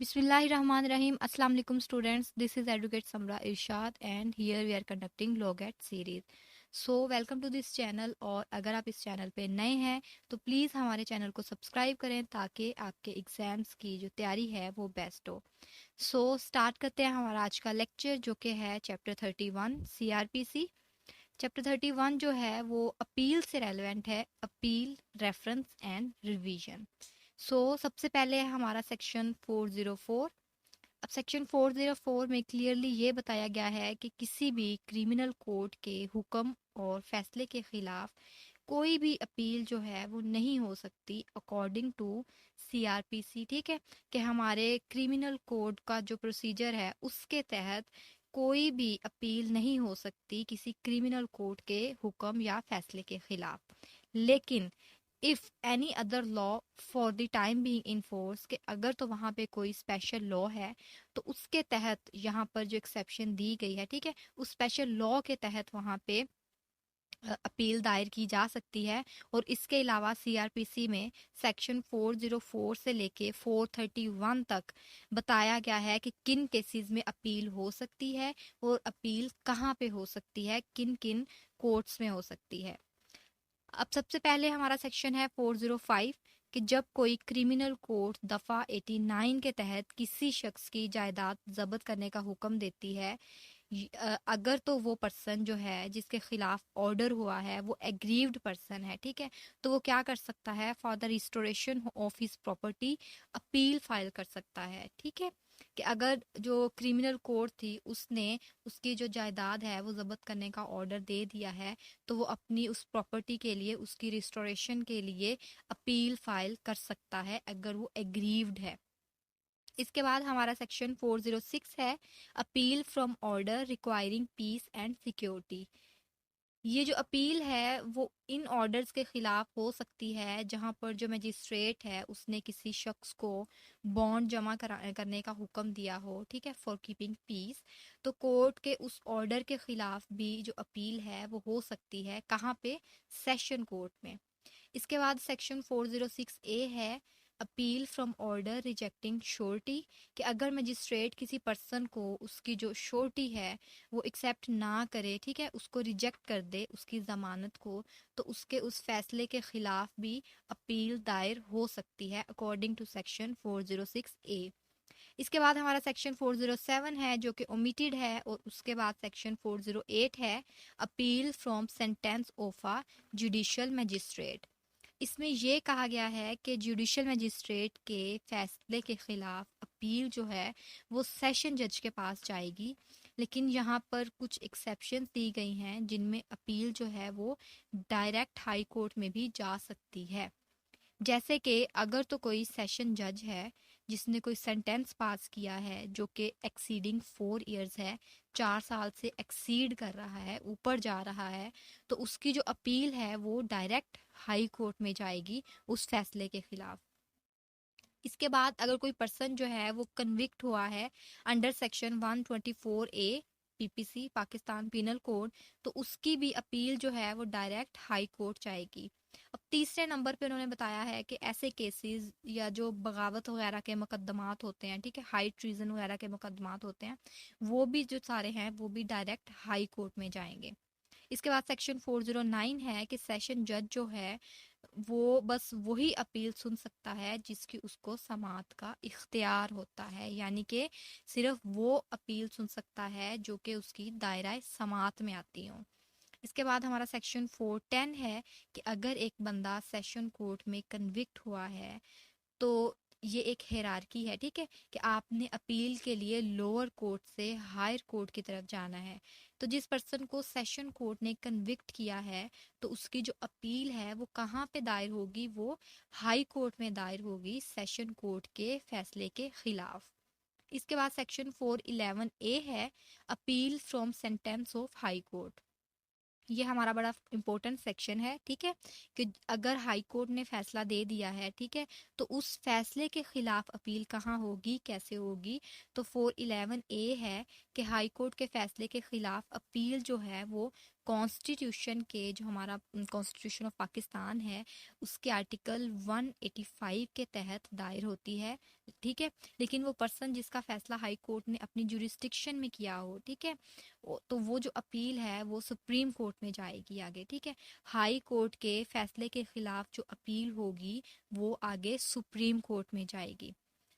Bismillahirrahmanirrahim. Assalamu alaikum students. This is Educate Samra Irshad and here we are conducting Logat series. So welcome to this channel और अगर आप इस channel पे नए हैं तो प्लीज़ हमारे चैनल को सब्सक्राइब करें ताकि आपके एग्ज़ाम्स की जो तैयारी है वो बेस्ट हो। सो स्टार्ट करते हैं हमारा आज का लेक्चर जो कि है चैप्टर 31 CRPC। चैप्टर 31 जो है वो अपील से रेलेवेंट है, अपील, रेफरेंस एंड रिवीजन। सबसे पहले है हमारा सेक्शन 404। अब सेक्शन 404 में क्लियरली ये बताया गया है कि किसी भी क्रिमिनल कोर्ट के हुक्म और फैसले के खिलाफ कोई भी अपील जो है वो नहीं हो सकती अकॉर्डिंग टू सीआरपीसी। ठीक है, कि हमारे क्रिमिनल कोड का जो प्रोसीजर है उसके तहत कोई भी अपील नहीं हो सकती किसी क्रिमिनल कोर्ट के हुक्म या फैसले के खिलाफ। लेकिन if any other law for the time being in force, कि अगर तो वहाँ पे कोई स्पेशल लॉ है तो उसके तहत यहाँ पर जो एक्सेप्शन दी गई है, ठीक है, उस स्पेशल लॉ के तहत वहाँ पे अपील दायर की जा सकती है। और इसके अलावा सीआरपीसी में सेक्शन 404 से लेके 431 तक बताया गया है कि किन केसेस में अपील हो सकती है और अपील कहाँ पे हो सकती है, किन किन कोर्ट्स में हो सकती है। अब सबसे पहले हमारा सेक्शन है 405 कि जब कोई क्रिमिनल कोर्ट दफा 89 के तहत किसी शख्स की जायदाद जब्त करने का हुक्म देती है, अगर तो वो पर्सन जो है जिसके खिलाफ ऑर्डर हुआ है वो एग्रीव्ड पर्सन है, ठीक है, तो वो क्या कर सकता है, for the restoration of his property appeal file कर सकता है। ठीक है, कि अगर जो क्रिमिनल कोर्ट थी उसने उसकी जो जायदाद है वो जब्त करने का ऑर्डर दे दिया है तो वो अपनी उस प्रॉपर्टी के लिए, उसकी रिस्टोरेशन के लिए अपील फाइल कर सकता है अगर वो एग्रीव्ड है। इसके बाद हमारा सेक्शन 406 है appeal from order requiring peace and security. ये जो अपील है वो इन ऑर्डर्स के खिलाफ हो सकती है जहां पर जो मजिस्ट्रेट है उसने किसी शख्स को बॉन्ड जमा करने का हुक्म दिया हो, ठीक है, फॉर कीपिंग पीस। तो कोर्ट के उस ऑर्डर के खिलाफ भी जो अपील है वो हो सकती है, कहाँ पे, सेशन कोर्ट में। इसके बाद सेक्शन 406 ए है appeal from order rejecting surety, कि अगर मजिस्ट्रेट किसी पर्सन को उसकी जो श्योरिटी है वो एक्सेप्ट ना करे, ठीक है, उसको रिजेक्ट कर दे उसकी ज़मानत को, तो उसके उस फैसले के खिलाफ भी अपील दायर हो सकती है अकॉर्डिंग टू सेक्शन 406 ए। इसके बाद हमारा सेक्शन 407 है जो कि ओमिटेड है, और उसके बाद सेक्शन 408 है appeal from sentence of a judicial magistrate. इसमें ये कहा गया है कि जुडिशियल मजिस्ट्रेट के फैसले के खिलाफ अपील जो है वो सेशन जज के पास जाएगी, लेकिन यहाँ पर कुछ एक्सेप्शंस दी गई हैं जिनमें अपील जो है वो डायरेक्ट हाई कोर्ट में भी जा सकती है। जैसे कि अगर तो कोई सेशन जज है जिसने कोई सेंटेंस पास किया है जो कि एक्सीडिंग 4 इयर्स है, 4 साल से एक्सीड कर रहा है, ऊपर जा रहा है, तो उसकी जो अपील है वो डायरेक्ट हाई कोर्ट में जाएगी उस फैसले के खिलाफ। इसके बाद अगर कोई पर्सन जो है वो कन्विक्ट हुआ है अंडर सेक्शन 124 ए पीपीसी पाकिस्तान पिनल कोड, तो उसकी भी अपील जो है वो डायरेक्ट हाई कोर्ट जाएगी। अब तीसरे नंबर पे उन्होंने बताया है कि ऐसे केसेस या जो बगावत वगैरह के मुकदमात होते हैं, ठीक है, हाई ट्रीजन वगैरह के मुकदमात होते हैं, वो भी जो सारे हैं वो भी डायरेक्ट हाई कोर्ट में जाएंगे। इसके बाद सेक्शन 409 है कि सेशन जज जो है वो बस वही अपील सुन सकता है जिसकी उसको समाअत का इख्तियार होता है, यानी कि सिर्फ वो अपील सुन सकता है जो कि उसकी दायरा समाअत में आती हो। इसके बाद हमारा सेक्शन 410 है कि अगर एक बंदा सेशन कोर्ट में कन्विक्ट हुआ है तो ये एक हेरारकी है, ठीक है, कि आपने अपील के लिए लोअर कोर्ट से हायर कोर्ट की तरफ जाना है। तो जिस पर्सन को सेशन कोर्ट ने कन्विक्ट किया है तो उसकी जो अपील है वो कहाँ पे दायर होगी, वो हाई कोर्ट में दायर होगी सेशन कोर्ट के फैसले के खिलाफ। इसके बाद सेक्शन 411 ए है appeal from sentence of high court. ये हमारा बड़ा इंपॉर्टेंट सेक्शन है, ठीक है, कि अगर हाई कोर्ट ने फैसला दे दिया है, ठीक है, तो उस फैसले के खिलाफ अपील कहाँ होगी, कैसे होगी। तो 411 ए है कि हाई कोर्ट के फैसले के खिलाफ अपील जो है वो कॉन्स्टिट्यूशन के, जो हमारा कॉन्स्टिट्यूशन ऑफ पाकिस्तान है, उसके आर्टिकल 185 के तहत दायर होती है, ठीक है। लेकिन वो पर्सन जिसका फैसला हाई कोर्ट ने अपनी जुरिस्डिक्शन में किया हो, ठीक है, तो वो जो अपील है वो सुप्रीम कोर्ट में जाएगी आगे, ठीक है। हाई कोर्ट के फैसले के खिलाफ जो अपील होगी वो आगे सुप्रीम कोर्ट में जाएगी।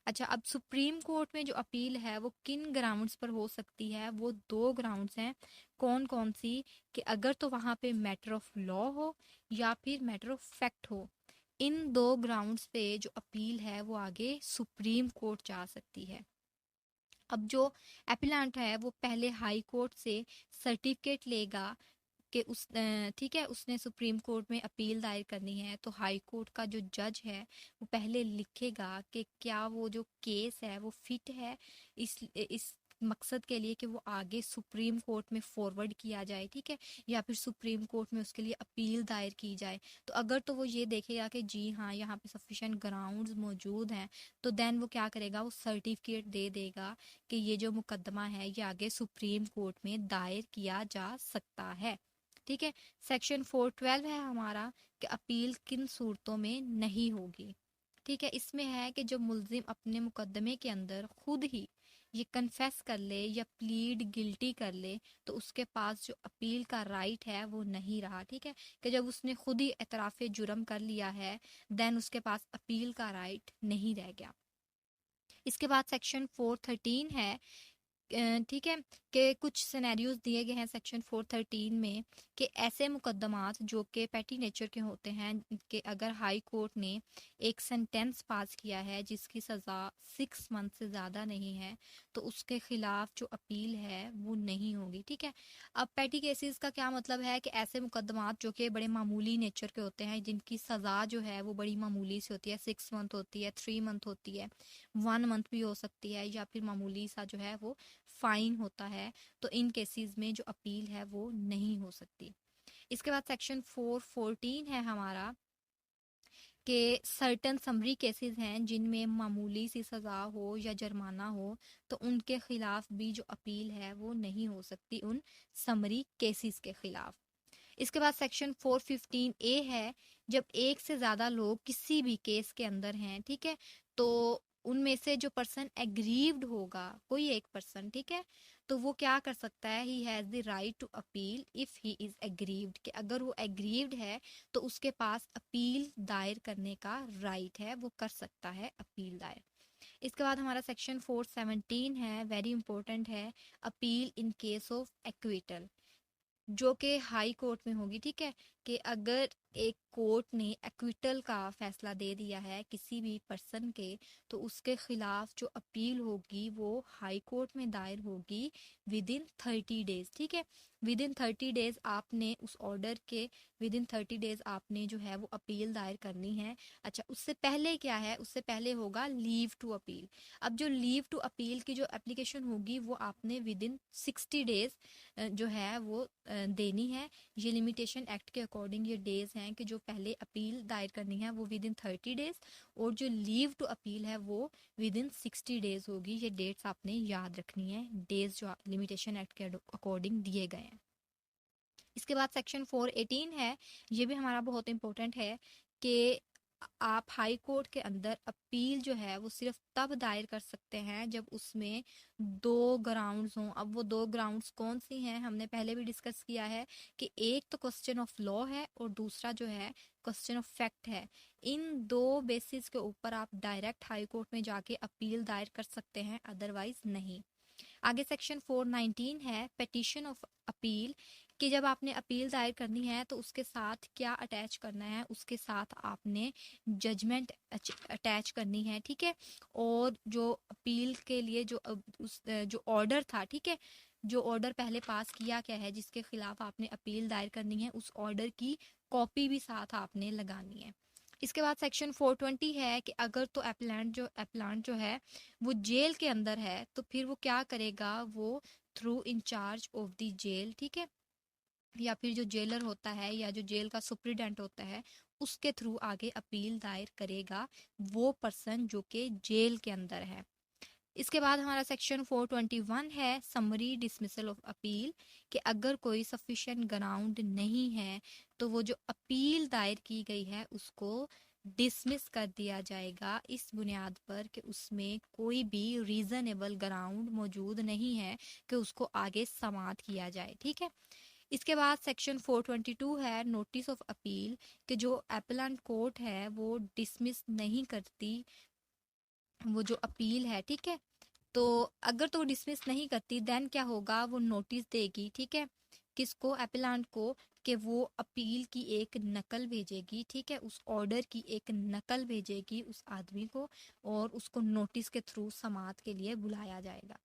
अच्छा, अब सुप्रीम कोर्ट में जो अपील है वो किन ग्राउंड्स पर हो सकती है? वो दो ग्राउंड्स हैं। कौन कौन सी? कि अगर तो वहां पे मैटर ऑफ लॉ हो या फिर मैटर ऑफ फैक्ट हो। इन दो ग्राउंड्स पे जो अपील है वो आगे सुप्रीम कोर्ट जा सकती है। अब जो एपिलेंट है वो पहले हाई कोर्ट से सर्टिफिकेट लेगा कि ठीक है, उसने सुप्रीम कोर्ट में अपील दायर करनी है, तो हाई कोर्ट का जो जज है वो पहले लिखेगा कि क्या वो जो केस है वो फिट है इस मकसद के लिए कि वो आगे सुप्रीम कोर्ट में फॉरवर्ड किया जाए, ठीक है, या फिर सुप्रीम कोर्ट में उसके लिए अपील दायर की जाए। तो अगर तो वो ये देखेगा कि जी हाँ, यहाँ पे सफिशिएंट ग्राउंड्स मौजूद हैं, तो देन वो क्या करेगा, वो सर्टिफिकेट दे देगा कि ये जो मुकदमा है ये आगे सुप्रीम कोर्ट में दायर किया जा सकता है, ठीक है। सेक्शन 412 है हमारा कि अपील किन सूरतों में नहीं होगी, ठीक है। इसमें है कि जो मुल्जिम अपने मुकदमे के अंदर खुद ही ये कन्फेस कर ले या प्लीड गिल्टी कर ले, तो उसके पास जो अपील का राइट है वो नहीं रहा, ठीक है। कि जब उसने खुद ही एतराफ़े जुर्म कर लिया है, देन उसके पास अपील का राइट नहीं रह गया। इसके बाद सेक्शन 413 है, ठीक है, कि कुछ सिनेरियोज दिए गए हैं सेक्शन 413 में कि ऐसे मुकदमात जो कि पैटी नेचर के होते हैं, कि अगर हाई कोर्ट ने एक सेंटेंस पास किया है जिसकी सज़ा 6 मंथ से ज़्यादा नहीं है, तो उसके खिलाफ जो अपील है वो नहीं होगी, ठीक है। अब पैटी केसेस का क्या मतलब है? कि ऐसे मुकदमात जो कि बड़े मामूली नेचर के होते हैं, जिनकी सज़ा जो है वो बड़ी मामूली से होती है, 6 मंथ होती है, 3 मंथ होती है, 1 मंथ भी हो सकती है, या फिर मामूली सा जो है वो फाइन होता है, तो इन केसेस में जो अपील है वो नहीं हो सकती। इसके बाद सेक्शन 414 है हमारा कि सर्टन समरी केसेस हैं जिनमें मामूली सी सज़ा हो या जुर्माना हो, तो उनके खिलाफ भी जो अपील है वो नहीं हो सकती उन समरी केसेस के खिलाफ। इसके बाद सेक्शन 415 ए है, जब एक से ज्यादा लोग किसी भी केस के अंदर हैं, ठीक है, तो उनमें से जो पर्सन एग्रीव्ड होगा, कोई एक पर्सन, ठीक है, तो वो क्या कर सकता है, he has the right to appeal if he is aggrieved, कि अगर वो एग्रीव्ड है तो उसके पास अपील दायर करने का राइट है, वो कर सकता है अपील दायर। इसके बाद हमारा सेक्शन 417 है, वेरी इंपॉर्टेंट है, appeal in case of acquittal, जो कि हाई कोर्ट में होगी, ठीक है। कि अगर एक कोर्ट ने एक्विटल का फैसला दे दिया है किसी भी पर्सन के, तो उसके खिलाफ जो अपील होगी वो हाई कोर्ट में दायर होगी विद इन 30 डेज, ठीक है। विद इन 30 डेज आपने उस ऑर्डर के, विद इन 30 डेज आपने जो है वो अपील दायर करनी है। अच्छा, उससे पहले क्या है, उससे पहले होगा लीव टू अपील। अब जो लीव टू अपील की जो एप्लीकेशन होगी वो आपने विद इन 60 डेज जो है वो देनी है। ये लिमिटेशन एक्ट के अकॉर्डिंग ये डेज हैं कि जो पहले अपील दायर करनी है वो विद इन 30 डेज, और जो लीव टू अपील है वो विद इन 60 डेज होगी। ये डेट्स आपने याद रखनी है, डेज जो लिमिटेशन एक्ट के अकॉर्डिंग दिए गए हैं। इसके बाद सेक्शन 418 है, ये भी हमारा बहुत इंपॉर्टेंट है कि आप हाई कोर्ट के अंदर अपील जो है वो सिर्फ तब दायर कर सकते हैं जब उसमें दो ग्राउंड्स हों। अब वो दो ग्राउंड्स कौन सी हैं, हमने पहले भी डिस्कस किया है कि एक तो क्वेश्चन ऑफ लॉ है और दूसरा जो है क्वेश्चन ऑफ फैक्ट है। इन दो बेसिस के ऊपर आप डायरेक्ट हाई कोर्ट में जाके अपील दायर कर सकते हैं, अदरवाइज नहीं। आगे सेक्शन 419 है, पिटीशन ऑफ अपील, कि जब आपने अपील दायर करनी है तो उसके साथ क्या अटैच करना है, उसके साथ आपने जजमेंट अटैच करनी है, ठीक है। और जो अपील के लिए जो जो ऑर्डर था, ठीक है, जो ऑर्डर पहले पास किया क्या है जिसके खिलाफ आपने अपील दायर करनी है, उस ऑर्डर की कॉपी भी साथ आपने लगानी है। इसके बाद सेक्शन 420 है कि अगर तो एप्लांट जो है वो जेल के अंदर है, तो फिर वो क्या करेगा, वो through incharge of the jail, ठीक है, या फिर जो जेलर होता है या जो जेल का सुप्रीडेंट होता है उसके थ्रू आगे अपील दायर करेगा वो पर्सन जो कि जेल के अंदर है। इसके बाद हमारा सेक्शन 421 है समरी डिसमिसल ऑफ अपील, कि अगर कोई सफिशिएंट ग्राउंड नहीं है तो वो जो अपील दायर की गई है उसको डिसमिस कर दिया जाएगा इस बुनियाद पर कि उसमें कोई भी रीजनेबल ग्राउंड मौजूद नहीं है कि उसको आगे समाअत किया जाए। ठीक है। इसके बाद सेक्शन 422 है नोटिस ऑफ अपील, कि जो एपेलेंट कोर्ट है वो डिसमिस नहीं करती वो जो अपील है। ठीक है। तो अगर तो डिसमिस नहीं करती देन क्या होगा, वो नोटिस देगी। ठीक है। किसको? एपेलेंट को, कि वो अपील की एक नकल भेजेगी। ठीक है। उस ऑर्डर की एक नकल भेजेगी उस आदमी को, और उसको नोटिस के थ्रू समाअत के लिए बुलाया जाएगा।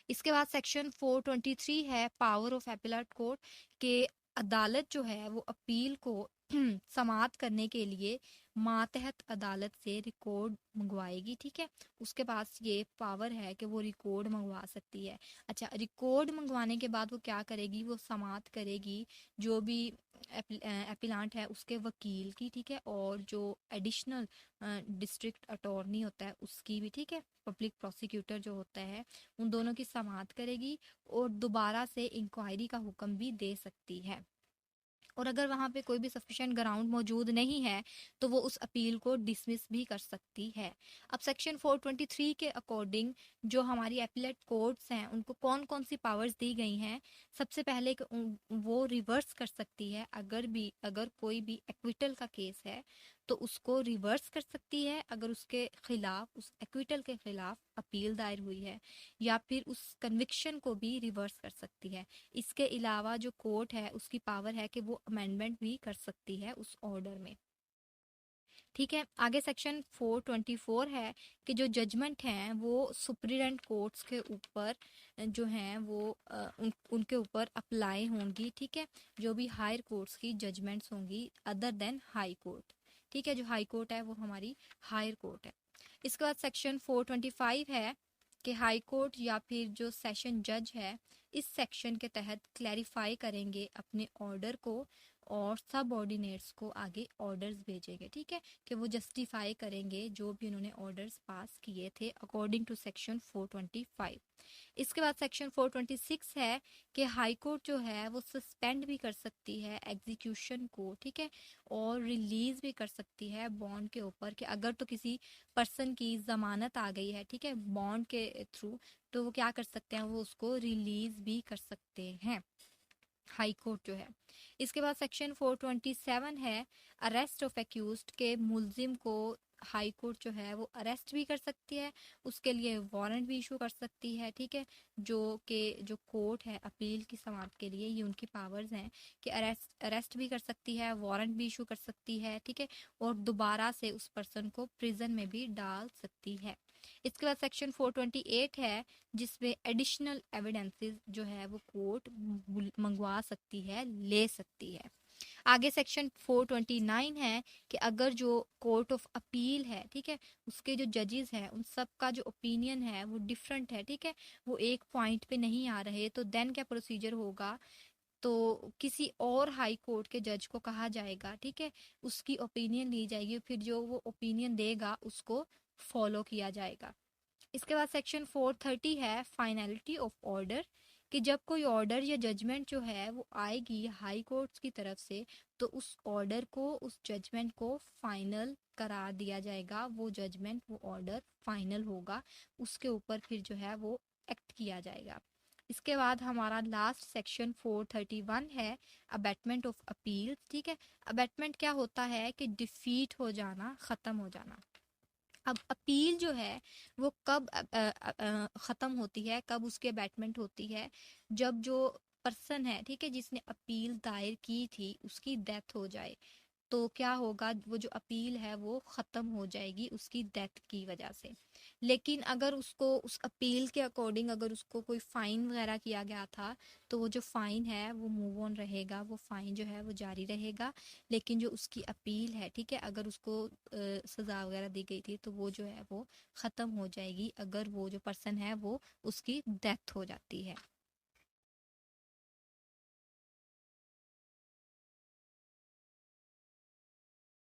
इसके बाद सेक्शन 423 है पावर ऑफ एपेलेट कोर्ट, के अदालत जो है वो अपील को समाअत करने के लिए मातहत अदालत से रिकॉर्ड मंगवाएगी। ठीक है। उसके पास ये पावर है कि वो रिकॉर्ड मंगवा सकती है। अच्छा, रिकॉर्ड मंगवाने के बाद वो क्या करेगी, वो समाअत करेगी जो भी एपिलांट है उसके वकील की। ठीक है। और जो एडिशनल डिस्ट्रिक्ट अटॉर्नी होता है उसकी भी। ठीक है। पब्लिक प्रोसिक्यूटर जो होता है उन दोनों की समाअत करेगी, और दोबारा से इंक्वायरी का हुक्म भी दे सकती है। और अगर वहां पे कोई भी सफिशिएंट ग्राउंड मौजूद नहीं है तो वो उस अपील को डिसमिस भी कर सकती है। अब सेक्शन 423 के अकॉर्डिंग जो हमारी एपीलेट कोर्ट्स हैं उनको कौन कौन सी पावर्स दी गई हैं। सबसे पहले वो रिवर्स कर सकती है, अगर कोई भी एक्विटल का केस है तो उसको रिवर्स कर सकती है अगर उसके खिलाफ, उस एक्विटल के खिलाफ अपील दायर हुई है, या फिर उस कन्विक्शन को भी रिवर्स कर सकती है। इसके अलावा जो कोर्ट है उसकी पावर है कि वो अमेंडमेंट भी कर सकती है उस ऑर्डर में। ठीक है। आगे सेक्शन 424 है कि जो जजमेंट हैं वो सुप्रीडेंट कोर्ट्स के ऊपर जो हैं वो उनके ऊपर अप्लाई होंगी। ठीक है। जो भी हायर कोर्ट्स की जजमेंट्स होंगी अदर देन हाई कोर्ट। ठीक है। जो हाई कोर्ट है वो हमारी हायर कोर्ट है। इसके बाद सेक्शन 425 है कि हाई कोर्ट या फिर जो सेशन जज है इस सेक्शन के तहत क्लैरिफाई करेंगे अपने ऑर्डर को, और सब ऑर्डिनेट्स को आगे ऑर्डर्स भेजेंगे। ठीक है। कि वो जस्टिफाई करेंगे जो भी उन्होंने ऑर्डर्स पास किए थे अकॉर्डिंग टू सेक्शन 425। इसके बाद सेक्शन 426 है कि हाई कोर्ट जो है वो सस्पेंड भी कर सकती है एग्जीक्यूशन को। ठीक है। और रिलीज भी कर सकती है बॉन्ड के ऊपर, कि अगर तो किसी पर्सन की जमानत आ गई है, ठीक है, बॉन्ड के थ्रू, तो वो क्या कर सकते हैं, वो उसको रिलीज भी कर सकते हैं हाई कोर्ट जो है। इसके बाद सेक्शन 427 है अरेस्ट ऑफ एक्यूज्ड, के मुलजिम को हाई कोर्ट जो है वो अरेस्ट भी कर सकती है, उसके लिए वारंट भी इशू कर सकती है। ठीक है। जो कोर्ट है अपील की समाअत के लिए ये उनकी पावर्स हैं कि अरेस्ट भी कर सकती है, वारंट भी इशू कर सकती है। ठीक है। और दोबारा से उस पर्सन को प्रिजन में भी डाल सकती है। इसके बाद सेक्शन 428 है जिसमें एडिशनल एविडेंसेस जो है वो कोर्ट मंगवा सकती है, ले सकती है। आगे सेक्शन 429 है कि अगर जो कोर्ट ऑफ अपील है, ठीक है, उसके जो जजेस हैं उन सब का जो ओपिनियन है वो डिफरेंट है, ठीक है, वो एक पॉइंट पे नहीं आ रहे, तो देन क्या प्रोसीजर होगा, तो किसी और हाई कोर्ट के जज को कहा जाएगा, ठीक है, उसकी ओपिनियन ली जाएगी, फिर जो वो ओपिनियन देगा उसको फॉलो किया जाएगा। इसके बाद सेक्शन 430 है फाइनलिटी ऑफ ऑर्डर, कि जब कोई ऑर्डर या जजमेंट जो है वो आएगी हाई कोर्ट्स की तरफ से तो उस ऑर्डर को, उस जजमेंट को फाइनल करार दिया जाएगा, वो जजमेंट, वो ऑर्डर फाइनल होगा, उसके ऊपर फिर जो है वो एक्ट किया जाएगा। इसके बाद हमारा लास्ट सेक्शन 431 है अबैटमेंट ऑफ अपील। ठीक है। अबैटमेंट क्या होता है कि डिफीट हो जाना, खत्म हो जाना। अब अपील जो है वो कब खत्म होती है, कब उसकी अबैटमेंट होती है, जब जो पर्सन है, ठीक है, जिसने अपील दायर की थी उसकी डेथ हो जाए, तो क्या होगा, वो जो अपील है वो खत्म हो जाएगी उसकी डेथ की वजह से। लेकिन अगर उसको उस अपील के अकॉर्डिंग अगर उसको कोई फाइन वगैरह किया गया था तो वो जो फाइन है वो मूव ऑन रहेगा, वो फाइन जो है वो जारी रहेगा। लेकिन जो उसकी अपील है, ठीक है, अगर उसको सजा वगैरह दी गई थी तो वो जो है वो खत्म हो जाएगी अगर वो जो पर्सन है वो उसकी डेथ हो जाती है।